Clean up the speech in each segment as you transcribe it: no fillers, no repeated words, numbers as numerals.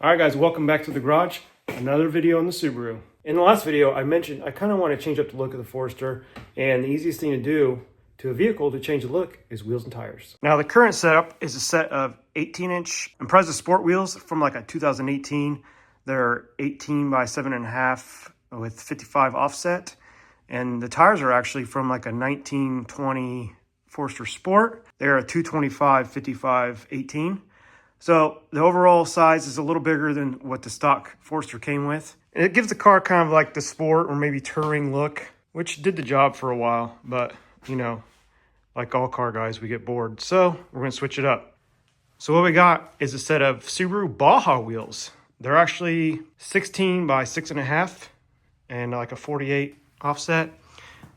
All right, guys, welcome back to the garage. Another video on the Subaru. In the last video, I mentioned I kind of want to change up the look of the Forester, and the easiest thing to do to a vehicle to change the look is wheels and tires. Now, the current setup is a set of 18-inch Impreza Sport wheels from like a 2018. They're 18 by 7.5 with 55 offset, and the tires are actually from like a 1920 Forester Sport. They're a 225 55 18. So the overall size is a little bigger than what the stock Forester came with. And it gives the car kind of like the sport or maybe touring look, which did the job for a while. But, you know, like all car guys, we get bored. So we're going to switch it up. So what we got is a set of Subaru Baja wheels. They're actually 16 by 6.5 and like a 48 offset.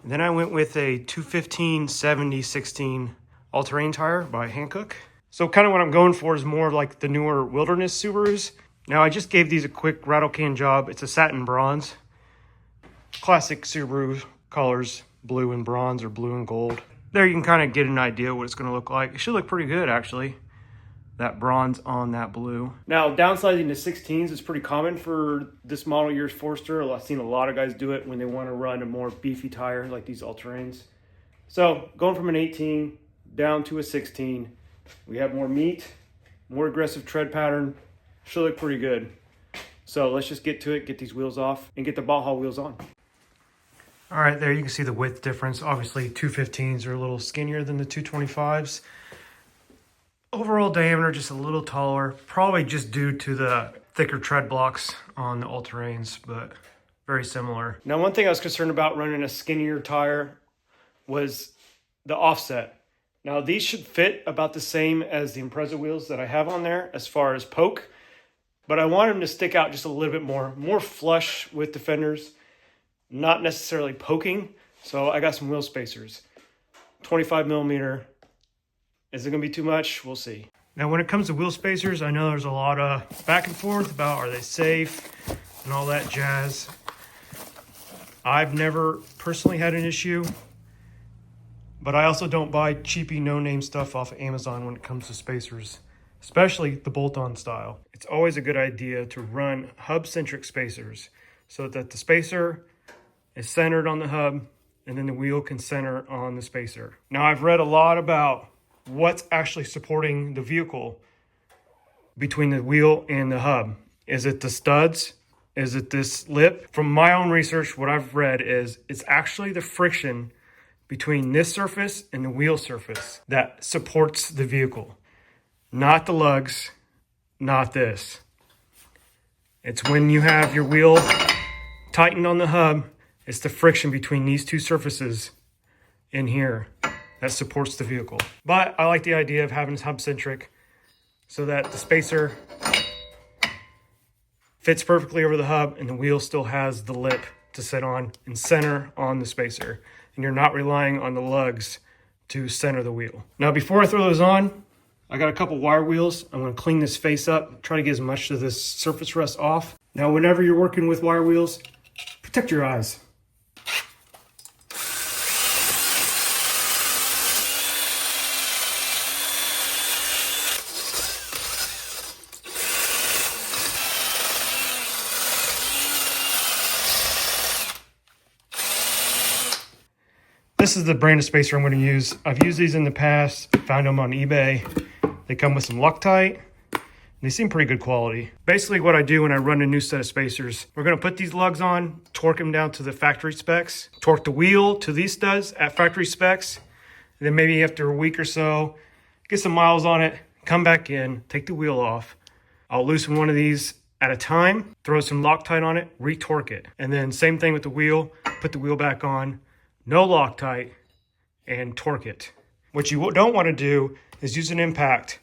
And then I went with a 215 70/16 all-terrain tire by Hankook. So kind of what I'm going for is more like the newer Wilderness Subarus. Now I just gave these a quick rattle can job. It's a satin bronze. Classic Subaru colors, blue and bronze or blue and gold. There you can kind of get an idea what it's going to look like. It should look pretty good actually. That bronze on that blue. Now downsizing to 16s is pretty common for this model year's Forester. I've seen a lot of guys do it when they want to run a more beefy tire like these all-terrains. So going from an 18 down to a 16. We have more meat, more aggressive tread pattern. Should look pretty good. So let's just get to it, get these wheels off, and get the Baja wheels on. All right, there you can see the width difference. Obviously, 215s are a little skinnier than the 225s. Overall diameter just a little taller, probably just due to the thicker tread blocks on the all-terrains, but very similar. Now, one thing I was concerned about running a skinnier tire was the offset. Now these should fit about the same as the Impreza wheels that I have on there as far as poke, but I want them to stick out just a little bit more flush with the fenders, not necessarily poking. So I got some wheel spacers, 25 millimeter. Is it gonna be too much? We'll see. Now when it comes to wheel spacers, I know there's a lot of back and forth about are they safe and all that jazz. I've never personally had an issue. But I also don't buy cheapy no-name stuff off of Amazon when it comes to spacers, especially the bolt-on style. It's always a good idea to run hub-centric spacers so that the spacer is centered on the hub and then the wheel can center on the spacer. Now, I've read a lot about what's actually supporting the vehicle between the wheel and the hub. Is it the studs? Is it this lip? From my own research, what I've read is it's actually the friction between this surface and the wheel surface that supports the vehicle. Not the lugs, not this. It's when you have your wheel tightened on the hub, it's the friction between these two surfaces in here that supports the vehicle. But I like the idea of having hub-centric so that the spacer fits perfectly over the hub and the wheel still has the lip to sit on and center on the spacer. And you're not relying on the lugs to center the wheel. Now, before I throw those on, I got a couple wire wheels. I'm gonna clean this face up, try to get as much of this surface rust off. Now, whenever you're working with wire wheels, protect your eyes. This is the brand of spacer I'm going to use. I've used these in the past, found them on eBay. They come with some Loctite. They seem pretty good quality. Basically what I do when I run a new set of spacers, we're going to put these lugs on, torque them down to the factory specs, torque the wheel to these studs at factory specs, and then maybe after a week or so, get some miles on it, come back in, take the wheel off. I'll loosen one of these at a time, throw some Loctite on it, re-torque it. And then same thing with the wheel, put the wheel back on, no Loctite, and torque it. What you don't want to do is use an impact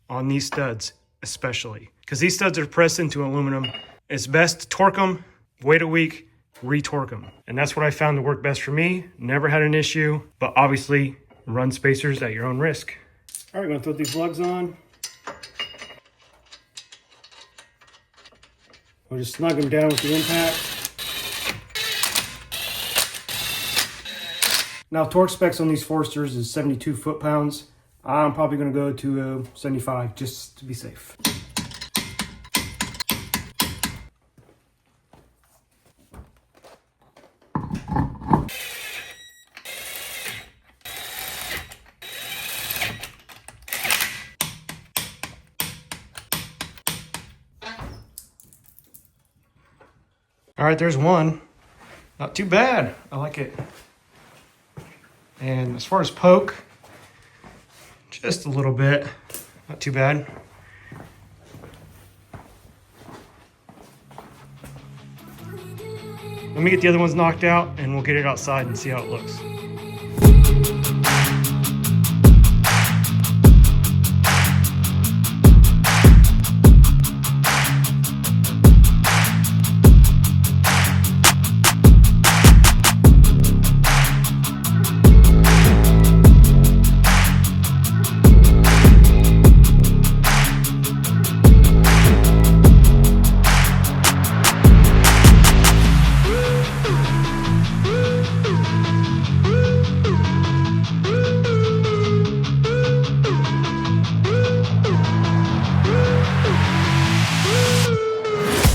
on these studs, especially because these studs are pressed into aluminum. It's best to torque them, wait a week, re-torque them. And that's what I found to work best for me. Never had an issue, but obviously run spacers at your own risk. All right, I'm gonna throw these lugs on. We'll just snug them down with the impact. Now, torque specs on these Foresters is 72 foot-pounds. I'm probably going to go to 75 just to be safe. All right, there's one. Not too bad. I like it. And as far as poke, just a little bit. Not too bad. Let me get the other ones knocked out and we'll get it outside and see how it looks.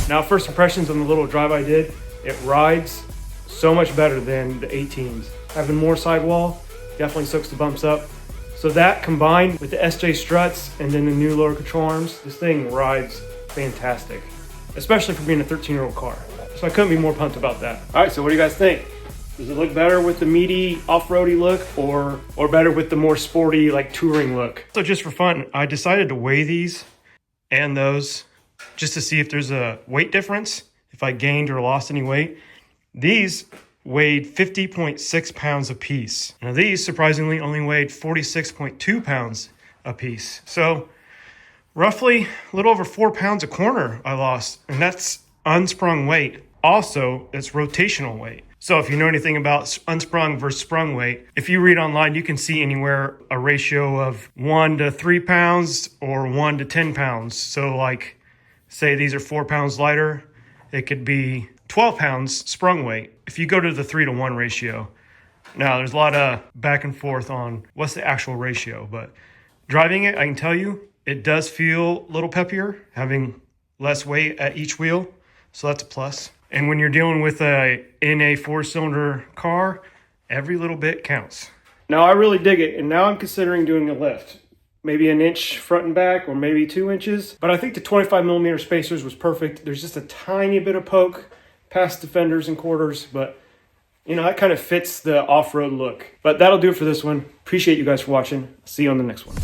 Now, first impressions on the little drive I did, it rides so much better than the 18s. Having more sidewall definitely soaks the bumps up. So that combined with the SJ struts and then the new lower control arms, this thing rides fantastic, especially for being a 13-year-old car. So I couldn't be more pumped about that. All right, so what do you guys think? Does it look better with the meaty off-roady look or better with the more sporty like touring look? So just for fun, I decided to weigh these and those just to see if there's a weight difference, if I gained or lost any weight. These weighed 50.6 pounds a piece. Now these surprisingly only weighed 46.2 pounds a piece. So roughly a little over 4 pounds a corner I lost, and that's unsprung weight. Also, it's rotational weight. So if you know anything about unsprung versus sprung weight, if you read online, you can see anywhere a ratio of 1 to 3 pounds or 1 to 10 pounds. So like, say these are 4 pounds lighter, it could be 12 pounds sprung weight if you go to the 3-to-1 ratio. Now, there's a lot of back and forth on what's the actual ratio, but driving it, I can tell you, it does feel a little peppier, having less weight at each wheel, so that's a plus. And when you're dealing with in a 4-cylinder car, every little bit counts. Now, I really dig it, and now I'm considering doing a lift. Maybe an inch front and back, or maybe 2 inches. But I think the 25mm spacers was perfect. There's just a tiny bit of poke past the fenders and quarters, but you know, that kind of fits the off-road look. But that'll do it for this one. Appreciate you guys for watching. See you on the next one.